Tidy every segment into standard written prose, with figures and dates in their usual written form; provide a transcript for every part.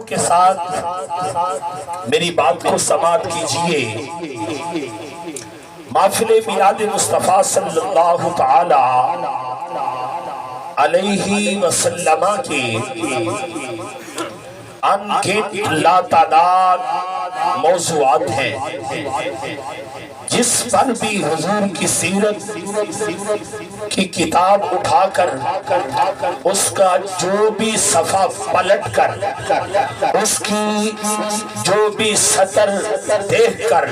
کے ساتھ میری بات کو سماعت کیجئے۔ محفل میلاد مصطفیٰ صلی اللہ تعالی علیہ وسلم کے انگنت لا تعداد موضوعات ہیں، جس پر بھی حضور کی سیرت کی کتاب اٹھا کر اس کا جو بھی صفحہ پلٹ کر اس کی جو بھی سطر دیکھ کر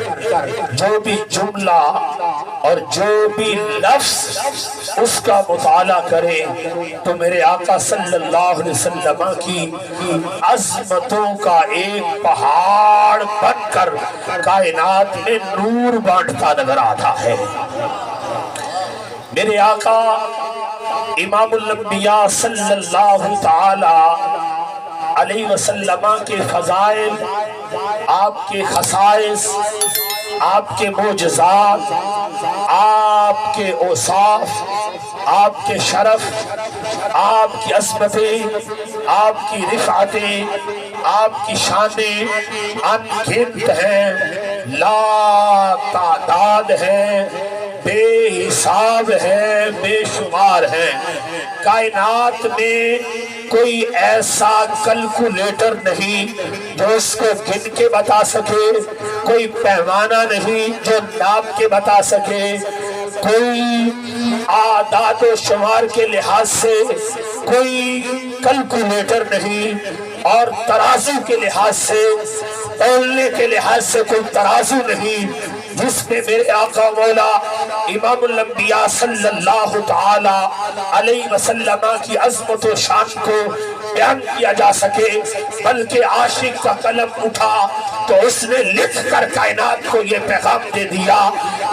جو بھی جملہ اور جو بھی لفظ اس کا مطالعہ کرے تو میرے آقا صلی اللہ علیہ وسلم کی عظمتوں کا ایک پہاڑ بن کر کائنات میں نور بانٹتا نظر آتا ہے۔ میرے آقا امام الانبیاء صلی اللہ تعالی علیہ وسلم کے فضائل، آپ کے خصائص، آپ کے معجزات، آپ کے اوصاف، آپ کے شرف، آپ کی عظمتیں، آپ کی رفعتیں، آپ کی شانیں انگنت ہیں، لا تعداد ہیں، بے حساب ہے، بے شمار ہے۔ کائنات میں کوئی ایسا کیلکولیٹر نہیں جو اس کو گن کے بتا سکے، کوئی پیمانہ نہیں جو ناپ کے بتا سکے، کوئی اعداد و شمار کے لحاظ سے کوئی کیلکولیٹر نہیں، اور ترازو کے لحاظ سے، تولنے کے لحاظ سے کوئی ترازو نہیں جس میں میرے آقا مولا امام الانبیاء صلی اللہ تعالی علیہ وسلم کی عظمت و شان کو بیان کیا جا سکے۔ بلکہ عاشق کا قلم اٹھا تو اس نے لکھ کر کائنات کو یہ پیغام دے دیا،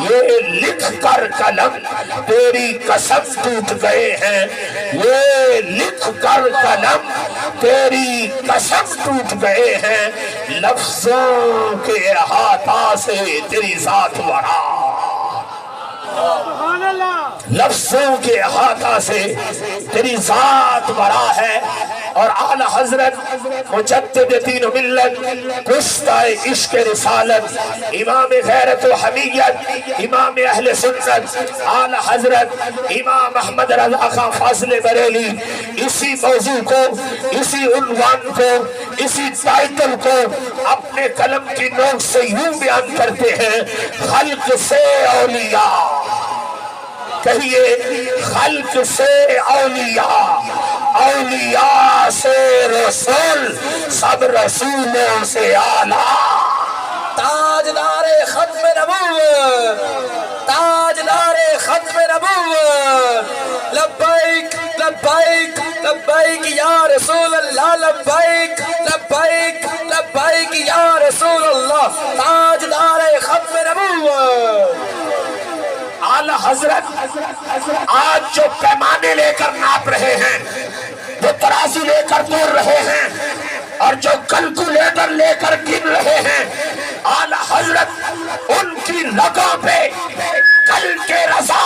یہ لکھ کر قلم تیری قسم ٹوٹ گئے ہیں، یہ لکھ کر قلم تیری قسم ٹوٹ گئے ہیں، لفظوں کے احاطہ سے تیری ذات ورا، لفظوں کے احاطہ سے تیری ذات برا ہے۔ اور اعلی حضرت مجدد دین و ملت، کشتہ عشق رسالت، امام غیرت و حمیت، امام اہل سنت، اعلی حضرت امام احمد رضا خان فاضل بریلی اسی موضوع کو، اسی عنوان کو، اسی ٹائٹل کو اپنے قلم کی نوک سے یوں بیان کرتے ہیں: خلق سے اولیاء، کہیے خلق سے اولیاء، اولیاء سے رسول، سب رسولوں سے اعلیٰ، تاجدار ختم نبوت، تاجدار ختم نبوت، لبیک لبیک لبیک یا رسول اللہ، لبیک لبیک لبیک یا رسول اللہ، تاجدار ختم نبوت۔ اعلی حضرت آج جو پیمانے لے کر ناپ رہے ہیں، جو ترازو لے کر تول رہے ہیں، اور جو کیلکولیٹر لے کر گن رہے ہیں، اعلی حضرت ان کی رگوں پہ کل کے رضا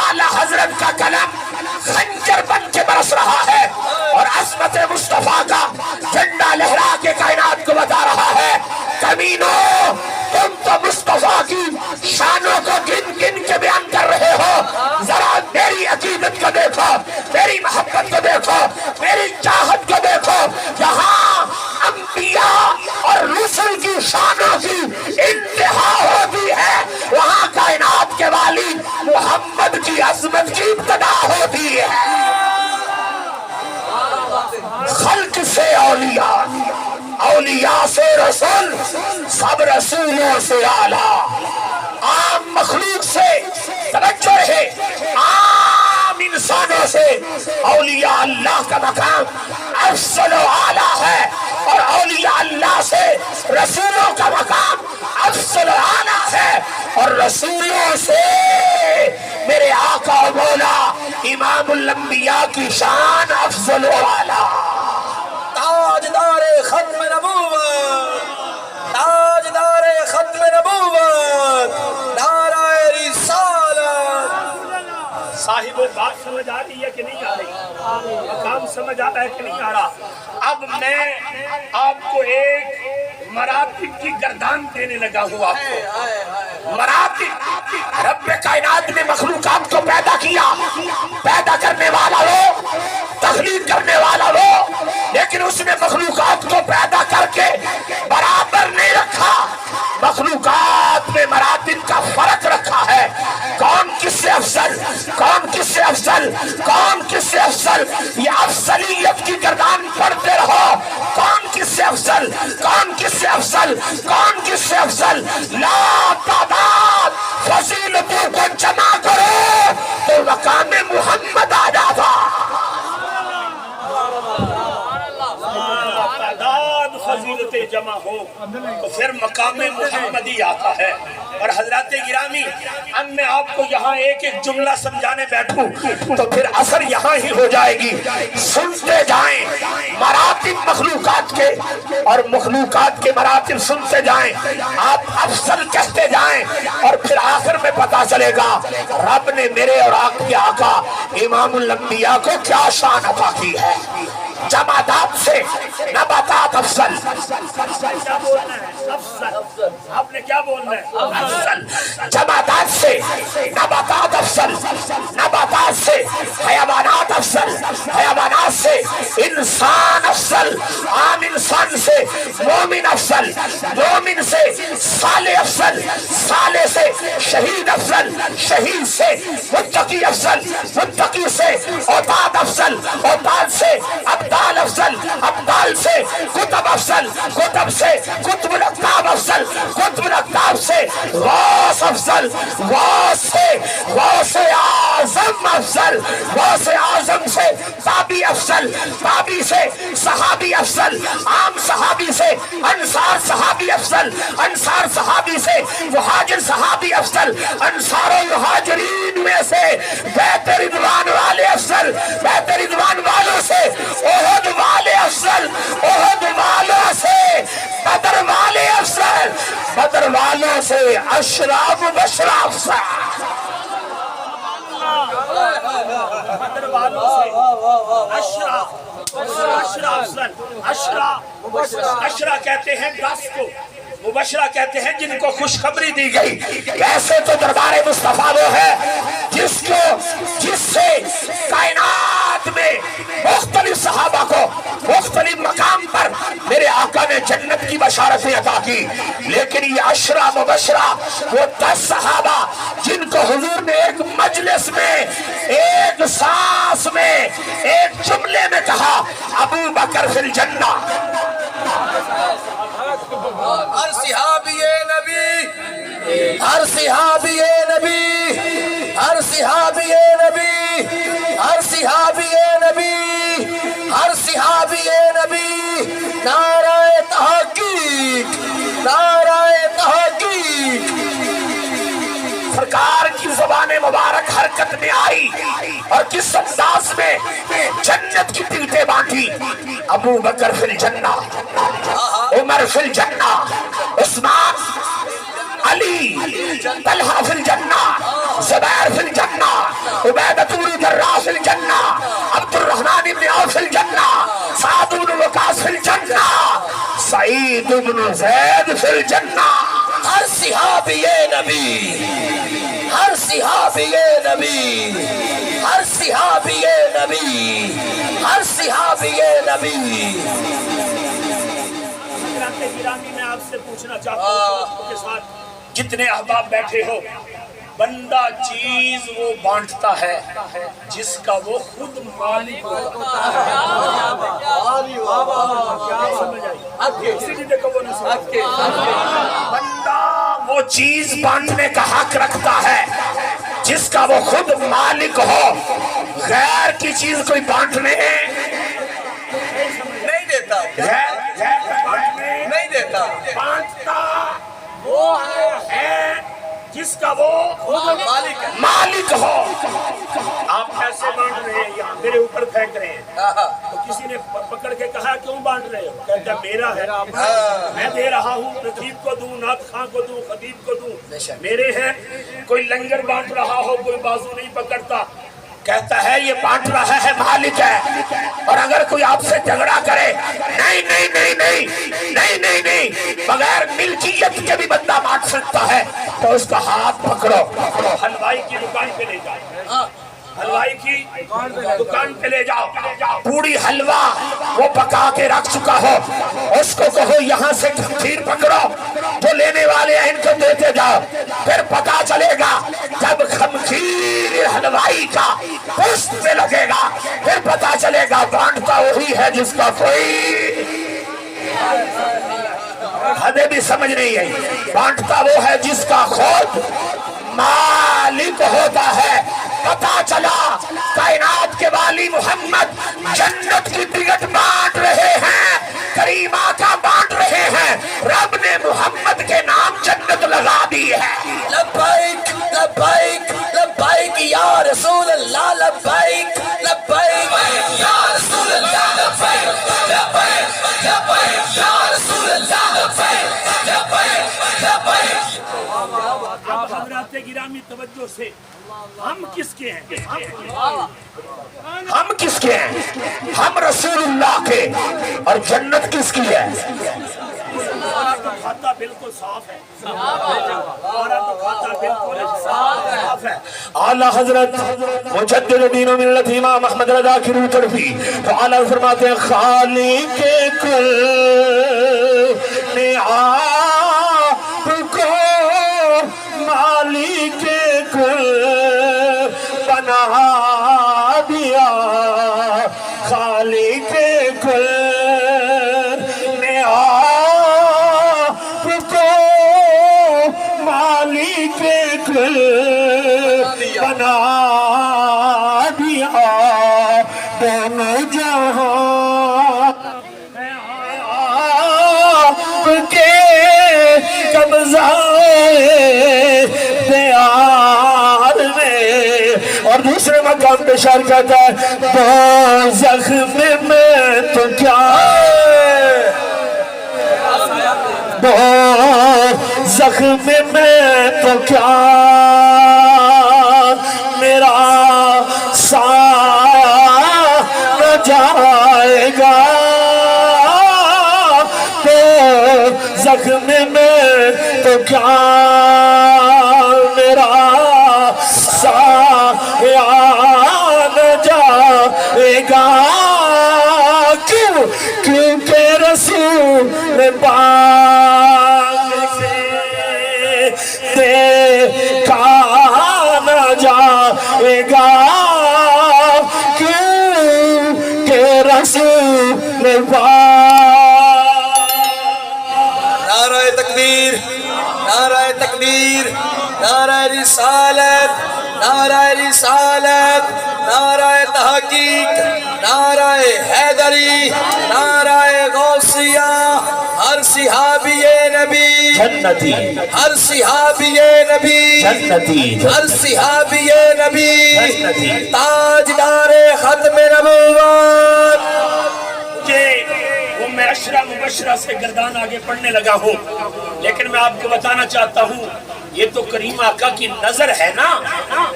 اعلی حضرت کا قلم خنجر بن کے برس رہا ہے، اور عظمت مصطفیٰ کا جھنڈا لہرا کے کائنات کو بتا رہا ہے: کمینوں، تم تو مصطفیٰ کی شانوں کو گن گن کے بیان کر رہے ہو، ذرا میری عقیدت کو دیکھو، میری محبت کو دیکھو، میری چاہت کو دیکھو۔ یہاں انبیاء اور رسل کی شانوں کی انتہا ہوتی ہے، وہاں کائنات کے والی محمد کی عظمت کی ابتدا ہوتی ہے۔ خلق سے اولیاء، اولیاء سے رسول، سب رسولوں سے اعلیٰ۔ عام مخلوق سے توجہ ہے، عام انسانوں سے اولیاء اللہ کا مقام افضل و اعلیٰ ہے، اور اولیاء اللہ سے رسولوں کا مقام افضل و اعلیٰ ہے، اور رسولوں سے میرے آقا و مولا امام الانبیاء کی شان افضل و اعلیٰ۔ تاجدار ختم نبوت، تاجدار ختم نبوت، نعرہ رسالت۔ صاحب بات سمجھ آ رہی ہے کہ نہیں آ رہی؟ مقام سمجھ آ رہا ہے کہ نہیں آ رہا؟ اب میں آپ کو ایک مراتب کی گردان دینے لگا ہوا مراتب رب کائنات نے مخلوقات کو پیدا کیا پیدا کرنے والا وہ تخلیق کرنے والا وہ لیکن اس نے مخلوقات کو پیدا کر کے برابر نہیں رکھا مخلوقات میں مراتب کا فرق رکھا ہے کون کس سے افضل کون کس سے افضل کون کس سے افضل یہ افضلیت کی گردان پڑھتے رہو کون کس سے افضل کون کس سے افضل کون کس سے افضل لا تعداد فضیلتوں کو جمع کرو تو مقام محمد آ جاتا تعداد فضیلتیں جمع ہو تو پھر مقام محمدی آتا ہے اور حضرات گرامی اب میں آپ کو یہاں ایک ایک جملہ سمجھانے بیٹھوں تو پھر اثر یہاں ہی ہو جائے گی سنتے جائیں مراتب مخلوقات کے اور مخلوقات کے مراتب سنتے جائیں آپ افضل کہتے جائیں اور پھر آخر میں پتا چلے گا رب نے میرے اور آپ کے آقا امام الانبیاء کو کیا شان عطا کی ہے جمادات سے نباتات افضل کیا بولنا ہے افضل آپ نے کیا بولنا ہے افضل جمادات سے نباتات افضل نباتات سے حیوانات افضل حیوانات سے انسان افضل عام انسان سے مومن افضل مومن سے صالح افضل صالح سے شہید افضل شہید سے متقی افضل متقی سے عتاد افضل عتاد سے ابدال افضل ابدال سے کتب افضل کتب سے کتب الاقطاب افضل کتب الاقطاب سے غوث افضل غوث سے غوث اعظم افضل غوث اعظم سے تابی افضل تابی سے صحابی افضل عام صحابی سے انصار صحابی افضل انصار صحابی سے مہاجر صحابی افضل انصار و مہاجرین میں سے بیت رضوان والے افضل بیت رضوان والوں سے احد والے افضل احد والوں سے بدر والے افضل بدر والوں سے اشراف بشرا افضل بدر والوں سے اشرا افضل اشرا کہتے ہیں 10 کو مبشرہ کہتے ہیں جن کو خوشخبری دی گئی ویسے تو دربار مصطفیٰ وہ ہے جس سے کائنات میں مختلف صحابہ کو مختلف مقام پر میرے آقا نے جنت کی بشارتیں عطا کی لیکن یہ عشرہ مبشرہ وہ 10 صحابہ جن کو حضور نے ایک مجلس میں ایک سانس میں ایک جملے میں کہا ابو بکر فی الجنہ ہر صحابی نبی ہر صحابی نبی ہر صحابی نبی ہر صحابی نبی ہر صحابی نبی نعرہ تحقیق نعرہ تحقیق سرکار کی زبان مبارک حرکت میں آئی اور کس انداز میں جنت کی ٹیٹیں بانٹی ابو بکر فی الجنہ عمر فی الجنہ عثمان علی طلحہ فی الجنہ زبیر فی الجنہ عبیدہ بن جراح فی الجنہ عبد الرحمن بن عوف فی الجنہ سعد بن وقاص فی الجنہ سعید بن زید فی الجنہ ہر صحابی نبی ہر صحابی نبی ہر صحابی نبی ہر صحابی نبی میں آپ سے پوچھنا چاہتا ہوں کے ساتھ جتنے احباب بیٹھے ہو بندہ چیز وہ بانٹتا ہے جس کا وہ خود مالک ہوتا ہے بندہ وہ چیز بانٹنے کا حق رکھتا ہے جس کا وہ خود مالک ہو غیر کی چیز کوئی بانٹنے نہیں دیتا نہیں دیتا بانٹتا وہ ہے جس کا وہ مالک ہو آپ کیسے بانٹ رہے ہیں یہاں میرے اوپر پھینک رہے ہیں تو کسی نے پکڑ کے کہا کیوں بانٹ رہے ہو کہتا میرا ہے میں دے رہا ہوں رقیب کو دوں نعت خاں کو دوں خطیب کو دوں میرے ہیں کوئی لنگر بانٹ رہا ہو کوئی بازو نہیں پکڑتا کہتا ہے یہ بانٹ رہا ہے مالک ہے، اور اگر کوئی آپ سے جھگڑا کرے نہیں نہیں نہیں نہیں نہیں نہیں نہیں بغیر ملکیت کے بھی بندہ بانٹ سکتا ہے، تو اس کا ہاتھ پکڑو، حلوائی کی دکان پہ لے جاؤ، حلوائی کی دکان پہ لے جاؤ، پوری حلوہ وہ پکا کے رکھ چکا ہو، اس کو کہو یہاں سے کھیر پکڑو، جو لینے والے ہیں ان کو دیتے جاؤ، پھر پتا چلے گا جب خمخیر حلوائی کا پشت پہ لگے گا، پھر پتا چلے گا بانٹتا وہی ہے جس کا کوئی حدیں بھی سمجھ نہیں ہے، بانٹتا وہ ہے جس کا خود مالک ہوتا ہے۔ پتا چلا کائنات کے والی محمد جنت کی ٹکٹ بانٹ رہے ہیں، کریم آقا بانٹ رہے ہیں، رب نے محمد کے نام جنت لگا دی ہے۔ لبیک لبیک لبیک یا رسول اللہ، لبیک لبیک یا رسول اللہ، لبیک لبیک لبیک یا رسول اللہ، لبیک لبیک لبیک۔ اب حضرات گرامی توجہ سے، ہم کس کے ہیں؟ ہم کس کے ہیں؟ ہم رسول اللہ کے، اور جنت کس کی ہے؟ ہمارا تو کھاتا بالکل صاف ہے، ہمارا تو کھاتا بالکل صاف ہے۔ اعلیٰ حضرت مجدد دین و ملت امام احمد رضا کی روح تڑپی تو اعلیٰ فرماتے ہیں خالق کل نے آپ کو مالک کل بنا دیا، خالق کل نے آپ کو مالک کل بنا دیا، دونوں جہاں آپ کے قبضہ دیار میں۔ اور دوسرے مقام پہ شاعر کہتا ہے وہ زخم میں تو کیا، وہ زخم میں تو کیا میرا سایہ نہ جائے گا، تو زخم میں تو کیا میرا سایہ نہ جائے گا، کیوں؟ کیونکہ رسول پاک سے دیکھا نہ جائے گا، کیونکہ رسول پاک۔ نعرہ تکبیر، نعرہ تکبیر، نعرہ رسالت، نعرہ رسالت، نعرہ تحقیق، نعرہ حیدری، نعرہ غوثیہ، ہر صحابی نبی جنتی، ہر صحابی نبی جنتی، ہر صحابی نبی، جنتی۔ تاجدار ختم نبوت۔ مجھے وہ میں اشرا مبشرہ سے گردان آگے پڑھنے لگا ہوں، لیکن میں آپ کو بتانا چاہتا ہوں یہ تو کریم آقا کی نظر ہے نا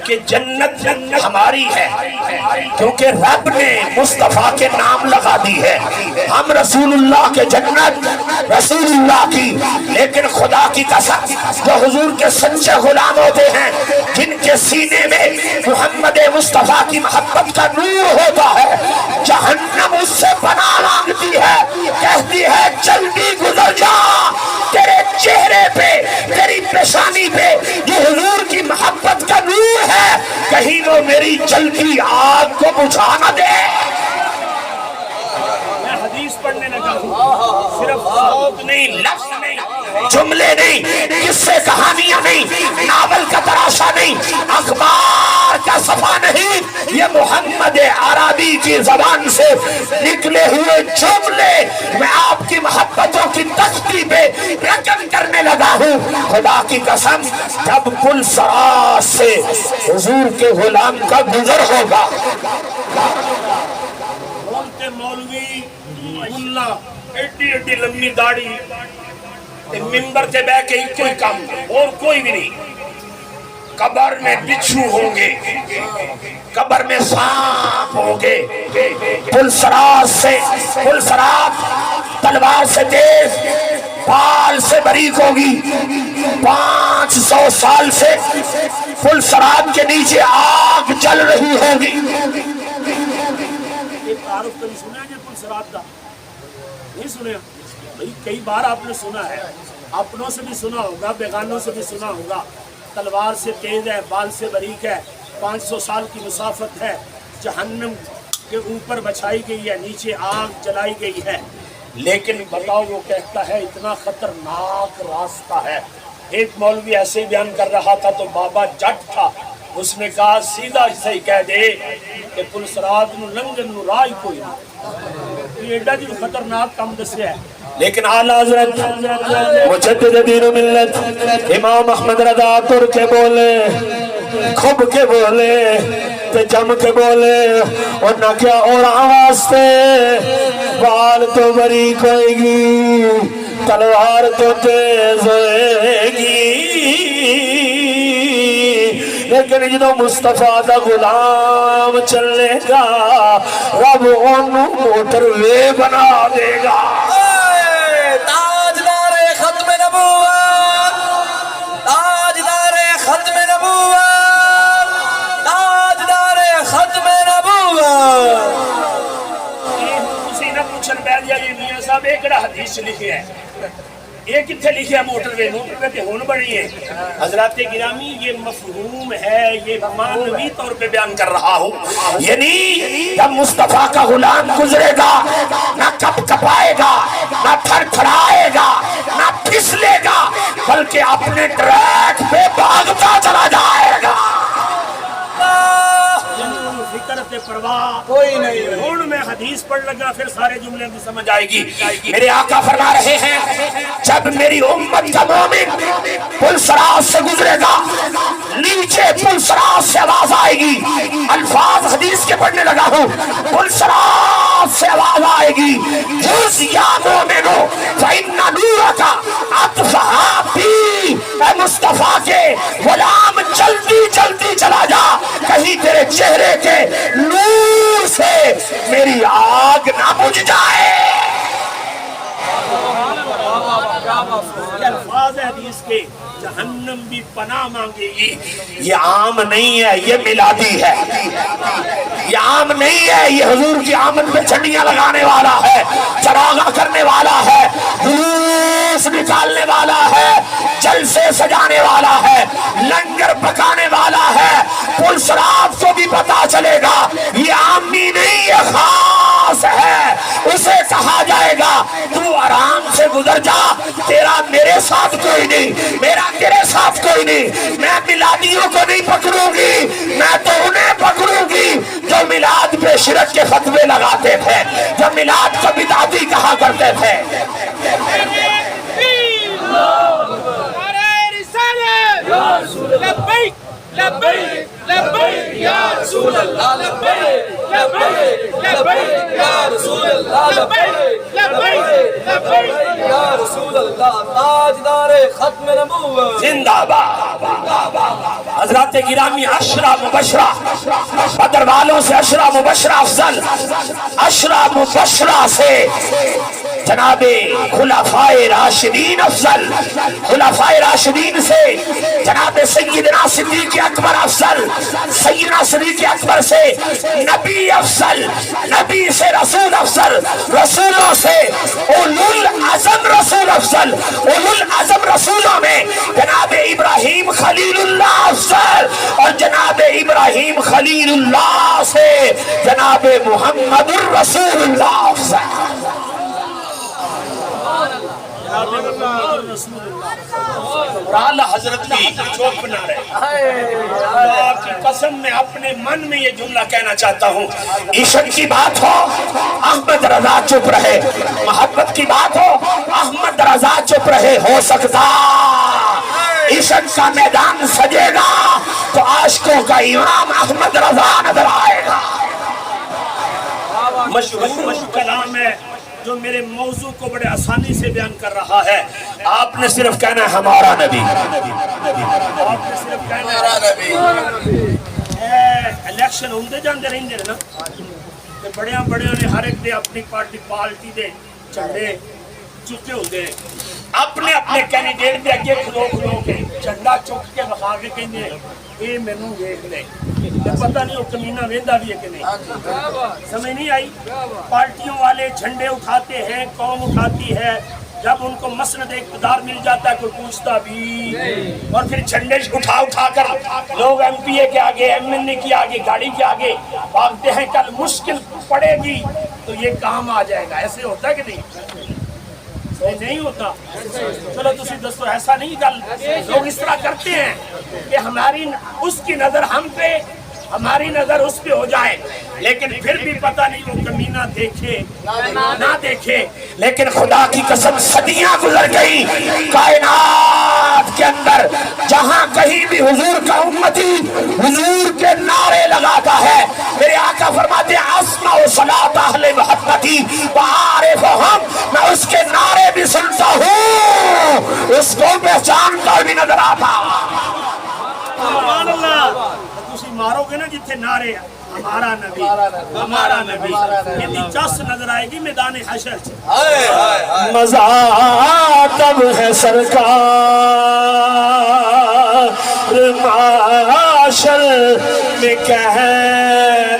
کہ جنت ہماری ہے، کیونکہ رب نے مصطفیٰ کے نام لگا دی ہے، ہم رسول اللہ کے جنت رسول اللہ کی، لیکن خدا کی قسم جو حضور کے سچے غلام ہوتے ہیں، جن کے سینے میں محمد مصطفیٰ کی محبت کا نور ہوتا ہے، جہنم اس سے پناہ مانگتی ہے، کہتی ہے جلدی گزر جا، تیرے چہرے پہ تیری پیشانی پہ جو حضور کی محبت کا نور ہے، کہیں وہ میری جلتی آگ کو بجھا نہ دے۔ میں حدیث پڑھنے لگا ہوں، صرف صوت نہیں، لفظ نہیں، جملے نہیں، قصے کہانیاں نہیں، ناول کا تراشا نہیں، اخبار کا صفحہ نہیں، یہ محمد عربی کی زبان سے نکلے ہوئے جملے میں آپ کی محبتوں کی تختی پہ رقم کرنے لگا ہوں۔ خدا کی قسم جب کل سراج سے حضور کے غلام کا گزر ہوگا، بولتے مولوی ملا ایڈی ایڈی لمبی داڑھی ممبر سے بہ کے کوئی کام اور کوئی بھی نہیں، قبر میں بچھو ہوں گے، قبر میں سانپ ہوں گے، پلسرات تلوار سے تیز، بال سے باریک ہوگی، 500 سال سے پلسرات کے نیچے آگ جل رہی ہوگی۔ ایک تعارف کبھی سنا ہے پلسرات کا؟ نہیں سنے؟ بھئی کئی بار آپ نے سنا ہے، اپنوں سے بھی سنا ہوگا، بیگانوں سے بھی سنا ہوگا۔ تلوار سے تیز ہے، بال سے باریک ہے، 500 سال کی مسافت ہے، جہنم کے اوپر بچھائی گئی ہے، نیچے آگ جلائی گئی ہے۔ لیکن بتاؤ وہ کہتا ہے اتنا خطرناک راستہ ہے۔ ایک مولوی ایسے ہی بیان کر رہا تھا تو بابا جٹ تھا، اس نے کہا سیدھا صحیح کہہ دے کہ پلسرات نو لنگن نو راہ کوئی نہ، یہ ایڈا جو خطرناک کام دسیا ہے۔ لیکن اعلیٰ حضرت مجدد دین و ملت امام احمد رضا تر کے بولے، کھب کے بولے، تے جم کے بولے، اور نہ کیا اور واسطے بال تو باریک ہوئے گی، تلوار تو تیز ہوئے گی، لیکن جدو مصطفیٰ دا غلام چلے گا رب انہوں موٹر وے بنا دے گا۔ تاجدار ختم نبوت، تاجدار ختم نبوت، تاجدار ختم نبوت۔ اسی نہ پوچھن بیٹھ جائے یہ میاں صاحب ایک کڑا حدیث لکھے ہے، ایک کتھے لکھے ہے موٹر وے تے ہون بڑی ہے۔ حضرات گرامی یہ مفہوم ہے، یہ معنوی طور پہ بیان کر رہا ہوں، یعنی جب مصطفیٰ کا غلام گزرے گا نہ کپ کپائے گا، نہ تھر تھرائے گا، نہ پھسلے گا، بلکہ اپنے ٹریک پہ بھاگتا چلا جائے گا۔ فکر تے پرواہ کوئی نہیں۔ ہن میں حدیث پڑھ لگا پھر سارے جملے کی سمجھ آئے گی۔ میرے آقا فرما رہے ہیں جب میری امت کا مومن پلسرات سے گزرے گا، نیچے پلسرات سے آواز آئے گی، الفاظ حدیث کے پڑھنے لگا ہوں، پلسرات سے آواز آئے گی، جز یا مومنو فإن نورک اطفأ بی، اے مصطفیٰ کے غلام جلدی جلدی چلا جا، کہیں تیرے چہرے کے نور سے میری آگ نہ بجھ جائے۔ یہ الفاظ حدیث کے جہنم بھی پناہ مانگے گی۔ یہ عام نہیں ہے، یہ میلادی ہے، یہ عام نہیں ہے، یہ حضور کی آمد پہ چنڈیاں لگانے والا ہے، چراغاں کرنے والا ہے، جلوس نکالنے والا ہے، جلسے سجانے والا ہے، لنگر پکانے والا ہے۔ پلسرات کو بھی پتا چلے گا یہ عامی نہیں، یہ خاص ہے۔ اسے کہا جائے گا تو آرام سے گزر جا، تیرا میرے ساتھ کوئی نہیں، میرا تیرے ساتھ کوئی نہیں، میں میلادیوں کو نہیں پکڑوں گی، میں تو انہیں پکڑوں گی جو میلاد پہ شرک کے فتوے لگاتے تھے، جو میلاد کو بدعتی کہا کرتے تھے۔ لبیک لبیک لبیک یا رسول اللہ، لبیک لبیک لبیک یا رسول اللہ، لبیک لبیک لبیک یا رسول اللہ، تاجدار ختم نبوت زندہ باد۔ حضرات گرامی عشرہ مبشرہ، بدر والوں سے عشرہ مبشرہ افضل، عشرہ مبشرہ سے جناب خلفائے راشدین افضل، خلفائے راشدین سے جناب سیدنا صدیق اکبر افضل، سیدنا صدیق اکبر سے نبی افضل، نبی سے رسول افضل، رسولوں سے اولو العزم رسول افضل، اولو العزم رسولوں میں جناب ابراہیم خلیل اللہ افضل، اور جناب ابراہیم خلیل اللہ سے جناب محمد الرسول اللہ افضل۔ اعلیٰ حضرت کی چوک بنا رہے، اللہ کی قسم میں اپنے من میں یہ جملہ کہنا چاہتا ہوں، عشق کی بات ہو احمد رضا چپ رہے، محبت کی بات ہو احمد رضا چپ رہے، ہو سکتا عشق کا میدان سجے گا تو عاشقوں کا امام احمد رضا نظر آئے گا۔ مشہور کلام ہے جو میرے موضوع کو بڑے آسانی سے بیان کر رہا ہے. آپ نے صرف کہنا ہے ہمارا نبی. آپ نے صرف کہنا ہے الیکشن ہوندے جاندے رہندے نا تے بڑیاں نے ہر ایک دے اپنی پارٹی دے جھنڈے چکے ہوندے ہیں. اپنے کینڈیڈیٹ دے اگے کھلو کے جھنڈا چک کے بخا کے کہندے ہیں اے مینوں ویکھ لے. پتہ نہیں وہ کمینہ ویندا بھی ہے کہ نہیں. سمجھ نہیں آئی. پارٹیوں والے جھنڈے اٹھاتے ہیں, قوم اٹھاتی ہے. جب ان کو مسند اقتدار مل جاتا ہے کوئی پوچھتا بھی, اور پھر جھنڈے اٹھا کر لوگ ایم پی اے کے آگے, ایم این اے کے آگے, گاڑی کے آگے بھاگتے ہیں. کل مشکل پڑے گی تو یہ کام آ جائے گا. ایسے ہوتا ہے کہ نہیں؟ نہیں ہوتا. چلو تسی دوستو ایسا نہیں. گل لوگ اس طرح کرتے ہیں کہ ہماری اس کی نظر ہم پہ, ہماری نظر اس پہ ہو جائے, لیکن پھر بھی پتہ نہیں وہ کمینہ دیکھے نہ دیکھے. لیکن خدا کی قسم صدیاں گزر گئی کائنات کے اندر, جہاں کہیں بھی حضور کا امتی حضور کے نعرے لگاتا ہے, میرے آقا فرماتے ہیں اسمع صلاۃ اہل محبتی وعارفہم, میں اس کے نعرے بھی سنتا ہوں, اس کو پہچانتا بھی نظر آتا. سبحان اللہ. تسی مارو گے نا جتھے نعرے ہمارا نبی ہمارا نبی, یہ چس نظر آئے گی میدان حشر سے. مزہ تب ہے سرکار معاشر میں کہہ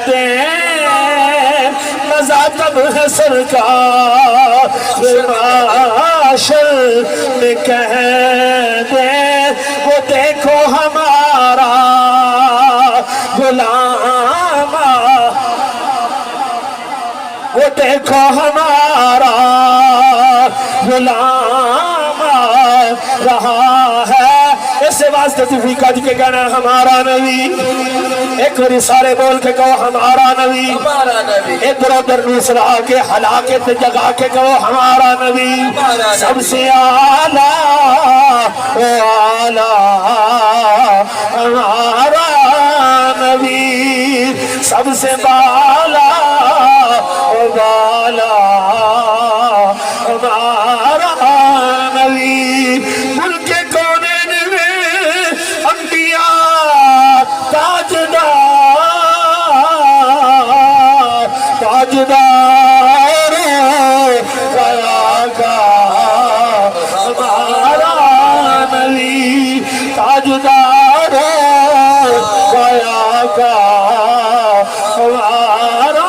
دیں, مزہ تب ہے سرکار معاشر میں کہہ دیں, وہ دیکھو ہمارا غلام, وہ دیکھو ہمارا غلام رہا ہے. اس واسطے تفریقہ جی کے کہنا ہے ہمارا نبی. ایک باری سارے بول کے کہو ہمارا نبی. ایک برادر دوسرا کے ہلا کے جگا کے کہو ہمارا نبی. سب سے اعلیٰ ہمارا نبی, سب سے بالا ہمارا نبی. ملک کونین میں انبیاء تاجدار ہمارا نبی, تاجدار ہمارا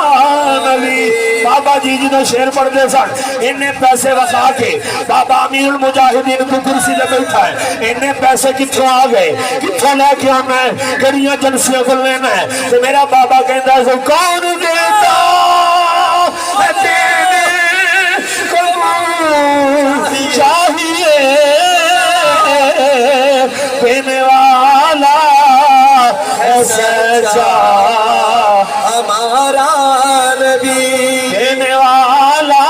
نبی. بابا جی جنہوں شعر پڑھتے سن, انہیں پیسے وقا کے بابا امیر المجاہدین کو کرسی لے بیٹھا ہے, انہیں پیسے کتھوں آ گئے, کتھوں لے کے آنا ہے, گڑیاں جلسیاں کو لینا ہے. تو میرا بابا کہتا ہے کون دیتا ہے دینے کو چاہیے, دینے والا سچا ہمارا نبی, دینے والا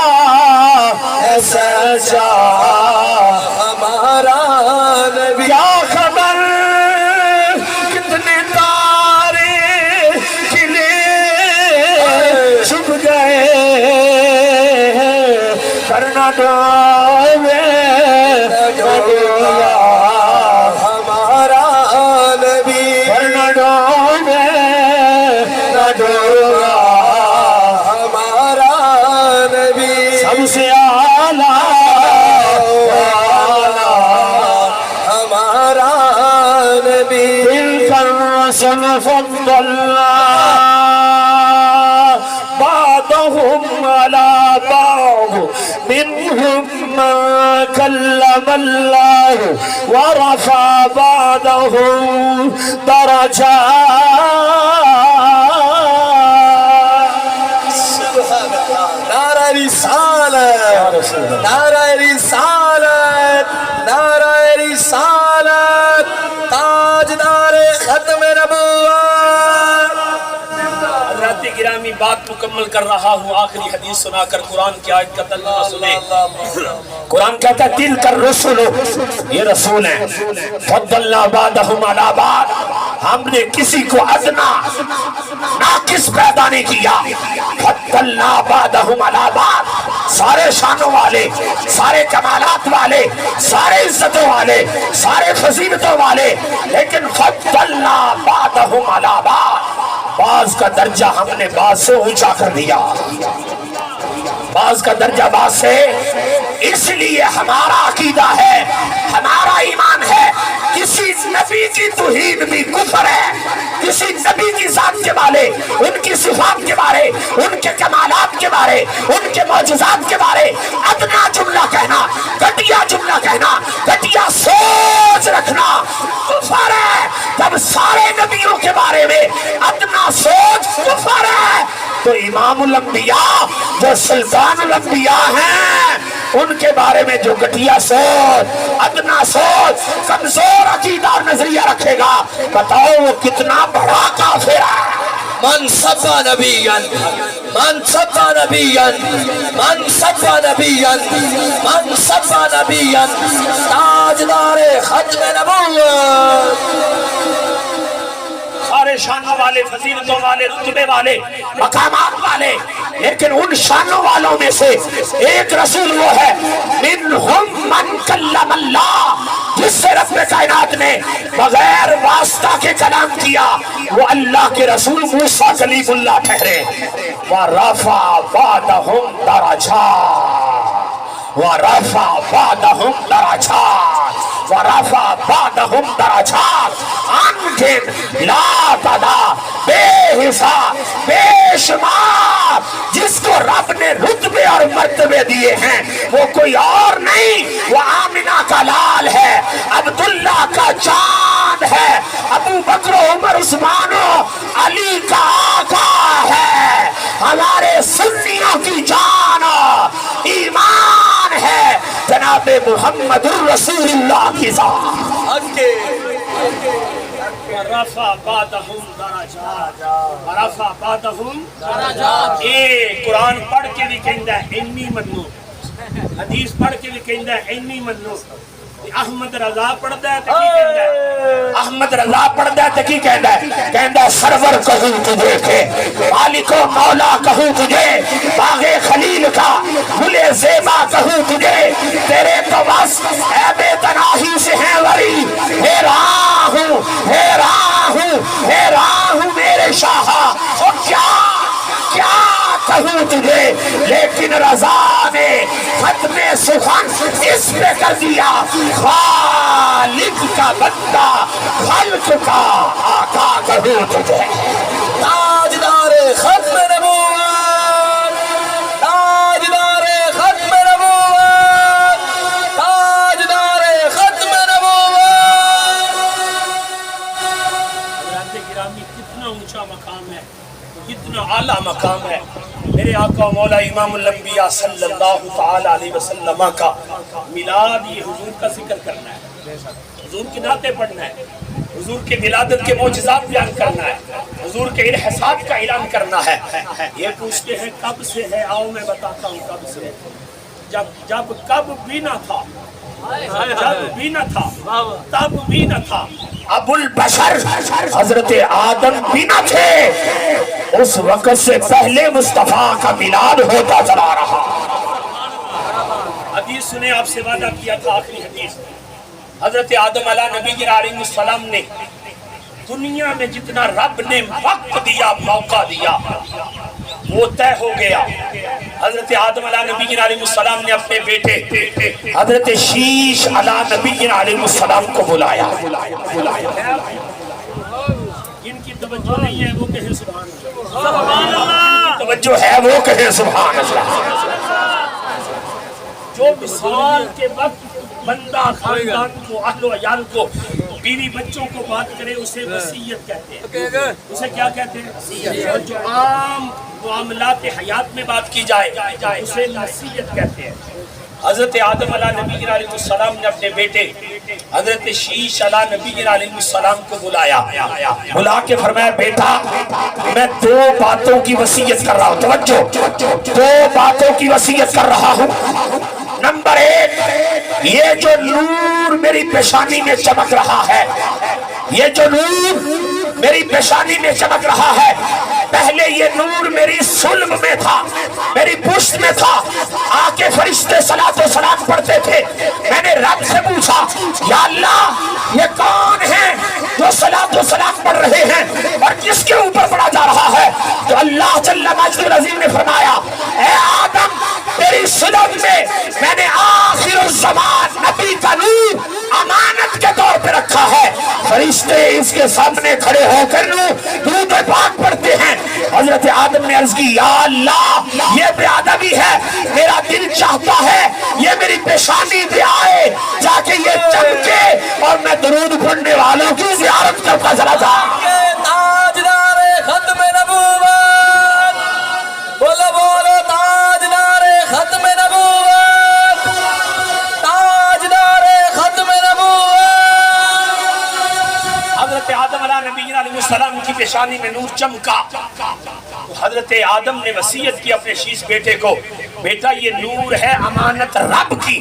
سچا ہمارا نبی. کیا خبر کتنے تارے کھلے چھپ گئے, کرنا ڈوبے ڈوبا ہمارا نبی, کرنا ڈوبے ڈوبا ہمارا نبی. سب سے اعلیٰ ہمارا نبی. تلك الرسل فضلنا بعضهم على بعض, منهم من كلم الله ورفع بعضهم درجات. نعرہ رسالت, نعرہ رسالت, نعرہ رسالت, تاجدار ختم نبوت. حضرات گرامی بات مکمل کر رہا ہوں, آخری حدیث سنا کر قرآن کی آیت کا ترجمہ سنیں. قرآن کہتا ہے تلک الرسل, یہ رسول ہیں, فضلنا بعضهم علی بعض, ہم نے کسی کو ادنا ناقص پیدا نہیں کیا. فضلنا بعضهم علی بعض، سارے شانوں والے، سارے کمالات والے، سارے عزتوں والے، سارے فضیلتوں والے، لیکن فضلنا بعضهم علی بعض، بعض کا درجہ ہم نے بعض سے اونچا کر دیا، بعض کا درجہ بعض سے. اس لیے ہمارا عقیدہ ہے، ہمارا ایمان ہے، کسی نبی کی توہین بھی کفر ہے. کسی نبی کی ذات کے بارے، ان کی صفات کے بارے، ان کے کمالات کے بارے، ان کے معجزات کے بارے ادنا جملہ کہنا، گھٹیا جملہ کہنا، گھٹیا سوچ رکھنا کفر ہے. جب سارے نبیوں کے بارے میں ادنا سوچ کفر ہے، تو امام الانبیاء جو سلطان الانبیاء ہیں، ان کے بارے میں جو گھٹیا سوچ، ادنا سوچ، کمزور عقیدہ اور نظریہ رکھے گا، بتاؤ وہ کتنا بڑا کافر ہے. من سب نبیا، من سب نبیا، من سب نبیا، من سب نبیا، تاجدار ختم نبوت. سارے شانوں والے، فضیلتوں والے، رتبے والے، مقامات والے، لیکن ان شانوں والوں میں سے ایک رسول وہ ہے منہم من کلم اللہ، جس سے رب کائنات نے بغیر واسطہ کے کلام کیا، وہ اللہ کے رسول موسیٰ کلیم اللہ ٹھہرے. وَرَفَعَ بَعْضَهُمْ دَرَجَاتٍ، وَرَفَعَ بَعْضَهُمْ دَرَجَاتٍ، وَرَفَعَ بَعْضَهُمْ دَرَجَاتٍ. انگن لا تعداد، بے حساب، بے شمار، جس کو رب نے رتبے اور مرتبے دیے ہیں وہ کوئی اور نہیں، وہ آمنہ کا لال ہے، عبداللہ کا چاند ہے، ابو بکر و عمر عثمان و علی کا آقا ہے، ہمارے سنیوں کی جان ایمان ہے جناب محمد الرسول اللہ کی ذات. ورفع بعضهم درجات، ورفع بعضهم درجات. اے قرآن پڑھ کے بھی کہندا ہے اینی منو، حدیث پڑھ کے بھی کہندا ہے اینی منو. احمد رضا پڑھدا ہے تے کی کہندا ہے؟ احمد رضا پڑھدا ہے تے کی کہندا ہے؟ کہندا ہے سرور کہوں تجھے کہ مالک و مولا کہوں تجھے، باغ خلیل کا گل زیبا کہوں تجھے، تیرے تو بس اے بے تناہی سے ہیں وری، حیران ہوں حیران ہوں حیران ہوں میرے شاہ، اور کیا کہوں تجھے. لیکن رضا نے ختم سخن اس پہ کر دیا، خالق کا بندہ خلق کا آقا کہوں تجھے. تاجدار ختم نبوت، تاجدار ختم نبوت، تاجدار ختم نبوت. حضرات گرامی، کتنا اونچا مقام ہے، کتنا اعلیٰ مقام ہے. میرے آقا و مولا امام الانبیاء صلی اللہ تعالی علیہ وسلم کا میلاد، یہ حضور کا ذکر کرنا ہے، حضور کی نعتیں پڑھنا ہے، حضور کے ولادت کے معجزات بیان کرنا ہے، حضور کے الحسات کا اعلان کرنا ہے. یہ پوچھتے ہیں کب سے ہے، آؤ میں بتاتا ہوں کب سے. جب کب بھی نہ تھا، جب بھی نہ تھا، تب بھی نہ تھا. ابو البشر حضرت آدم بھی نہ تھے، اس وقت سے پہلے مصطفیٰ کا میلاد ہوتا چلا رہا. حدیث سنے، آپ سے وعدہ کیا تھا آخری حدیث. حضرت آدم علیہ نبی علیہ السلام نے دنیا میں جتنا رب نے وقت دیا، موقع دیا، وہ طے ہو گیا. حضرت آدم علیہ نبی علیہ السلام نے اپنے بیٹے حضرت شیش علیہ نبی علیہ السلام کو بلایا. جن کی توجہ نہیں ہے وہ کہیں سبحان اللہ، توجہ ہے وہ کہیں سبحان اللہ. جو مثال کے وقت بندہ خاندان کو، اہل و عیال کو، بیوی بچوں کو بات کرے اسے وصیت کہتے ہیں. اسے کیا کہتے ہیں؟ اور جو عام معاملات حیات میں بات کی جائے اسے نصیحت کہتے ہیں. حضرت آدم علیہ نبی علیہ السلام نے اپنے بیٹے حضرت شیش علیہ نبی علیہ السلام کو بلایا، بلا کے فرمایا بیٹا میں دو باتوں کی وصیت کر رہا ہوں. توجہ، دو باتوں کی وصیت کر رہا ہوں. نمبر ایک، یہ جو نور میری پیشانی میں چمک رہا ہے یہ جو نور میری پیشانی میں چمک رہا ہے، پہلے یہ نور میری سلب میں تھا، میری پشت میں تھا، آ کے فرشتے صلاۃ و سلام پڑھتے تھے۔ میں نے رب سے پوچھا یا اللہ یہ کون ہیں جو صلاۃ و سلام پڑھ رہے ہیں اور کس کے اوپر پڑھا جا رہا ہے؟ تو اللہ جل مجدہ العظیم نے فرمایا اے آدم تیری سلب میں نے آخر الزمان نبی کا نور امانت کے طور پہ رکھا ہے۔ فرشتے اس کے سامنے کھڑے ہو کر درود پاک پڑھتے ہیں۔ حضرت آدم نے عرض کی یا اللہ یہ بے ادبی ہے، میرا دل چاہتا ہے یہ میری پیشانی پہ آئے جا کے یہ چمکے اور میں درود پڑھنے والوں کی زیارت کرتا چلا جاؤں۔ تاجدار ختم نبوت، بولو بولو تاجدار ختم نبوت، تاجدار ختم نبوت۔ حضرت آدم علیہ السلام کی پیشانی میں نور چمکا تو حضرت آدم نے وصیت کی اپنے شیش بیٹے کو، بیٹا یہ نور ہے امانت رب کی۔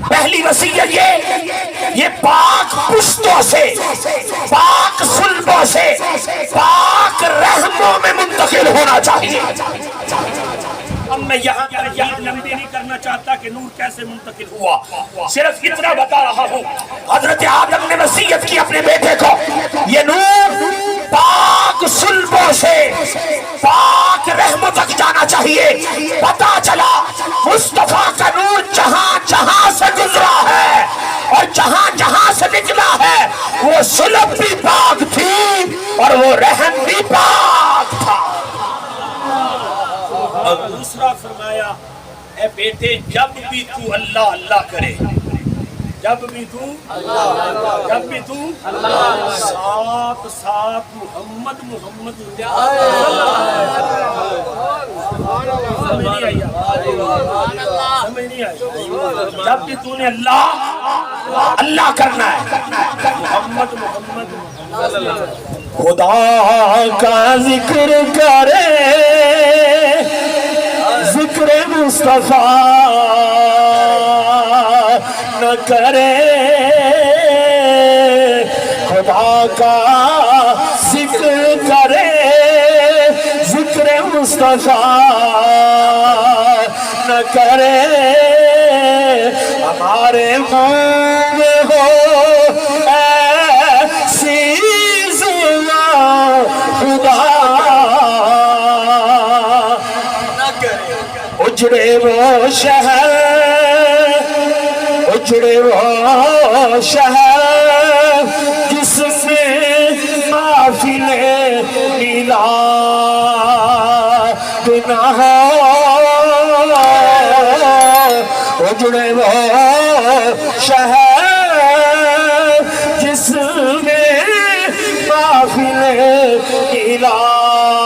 پہلی وصیت یہ پاک پشتوں سے، پاک سلبوں سے، پاک رحموں میں منتقل ہونا چاہیے۔ اب میں یہاں لمبی نہیں کرنا چاہتا کہ نور کیسے منتقل ہوا، صرف اتنا بتا رہا ہوں حضرت آدم نے وصیت کی اپنے بیٹے کو یہ نور پاک سلبوں سے پاک رحموں تک جانا چاہیے۔ پتا چلا مصطفیٰ کا نور جہاں جہاں سے گزرا ہے اور جہاں جہاں سے نکلا ہے وہ سلب بھی پاک تھی اور وہ رحم بھی پاک تھا۔ اور دوسرا فرمایا اے بیٹے جب بھی تو اللہ اللہ کرے، جب بھی تو ساتھ ساتھ محمد محمد سمجھ نہیں آئی، جب بھی تو نے اللہ اللہ کرنا ہے، محمد محمد خدا کا ذکر کرے، ذکر مصطفیٰ نہ کرے، خدا کا ذکر کرے، ذکر مصطفیٰ نہ کرے، ہمارے منہ میں ہو ایسی زبان خدا اجڑے وہ شہر، اجڑے وہ شہر جس میں محفل میلاد نہ ہو، اجڑے وہ شہر جس میں محفل میلاد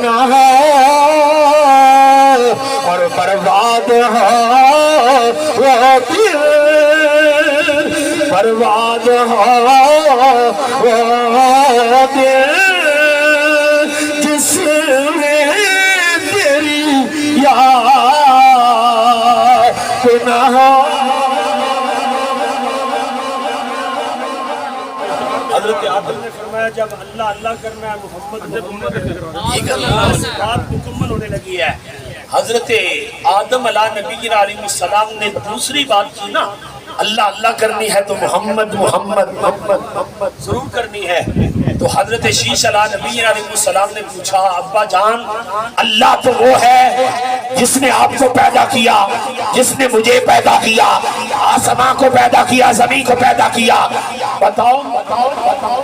نہ ہو، اور برباد ہو وہ دل، برباد ہو وہ دل جس میں تیری یاد نہ ہو۔ حضرت آدم نے فرمایا جب اللہ اللہ کرنا ہے محمد بات مکمل ہونے لگی ہے۔ حضرت آدم علیہ السلام نے دوسری بات کی نا، اللہ اللہ کرنی ہے تو محمد محمد محمد محمد ضرور کرنی ہے۔ تو حضرت شیش علیہ السلام نے پوچھا ابا جان اللہ تو وہ ہے جس نے آپ کو پیدا کیا، جس نے مجھے پیدا کیا، آسمان کو پیدا کیا، زمین کو پیدا کیا، بتاؤ بتاؤ بتاؤ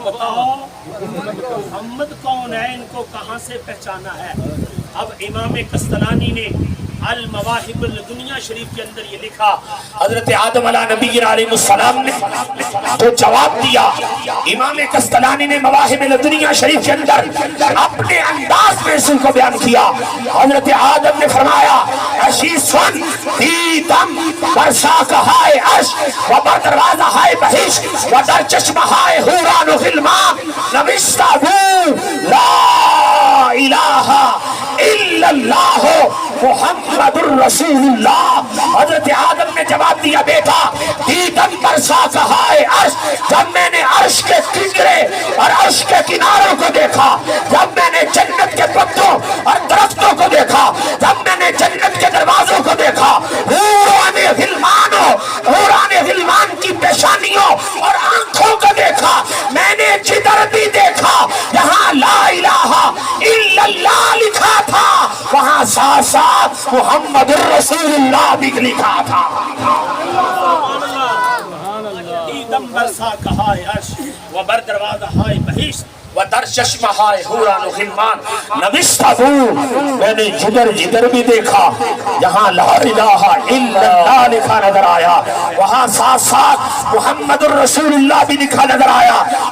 بتاؤ محمد کون ہے، ان کو کہاں سے پہچانا ہے؟ اب امام قسطلانی نے المواہب الدنیا شریف کے اندر یہ لکھا، حضرت آدم علیہ السلام نے تو جواب دیا۔ امام قسطلانی نے مواہب الدنیا شریف کے اندر اپنے انداز میں اس کو بیان کیا۔ حضرت آدم نے فرمایا اشیسن دیدم برساک ہائے عرش و بر دروازہ ہائے بہش و در چشمہ ہائے حوران و غلمان نوشتہ ہوں لا الہ الا اللہ محمد الرسول اللہ۔ حضرت آدم نے جواب دیا بیٹا دیدن برسا کہا ہے عرش، جب میں نے عرش کے کنارے اور عرش کے کناروں کو دیکھا، جب میں نے جنت کے پتوں اور درختوں کو دیکھا، جب میں نے جنت کے دروازوں کو دیکھا، حوران غلمان کی پیشانیوں اور آنکھوں کو دیکھا، میں نے جدھر بھی دیکھا جہاں لا الہ الا اللہ لکھا تھا وہاں ساتھ ساتھ محمد الرسول اللہ بھی لکھا تھا۔ دیدم برسا کہا ہے عرش و بر دروازہ ہائے بہشت و در چشمہ ہائے حوران و غلمان نبستہو، میں نے جدھر بھی دیکھا جہاں لا الہ الا اللہ لکھا نظر آیا وہاں ساتھ ساتھ محمد الرسول اللہ بھی لکھا نظر آیا۔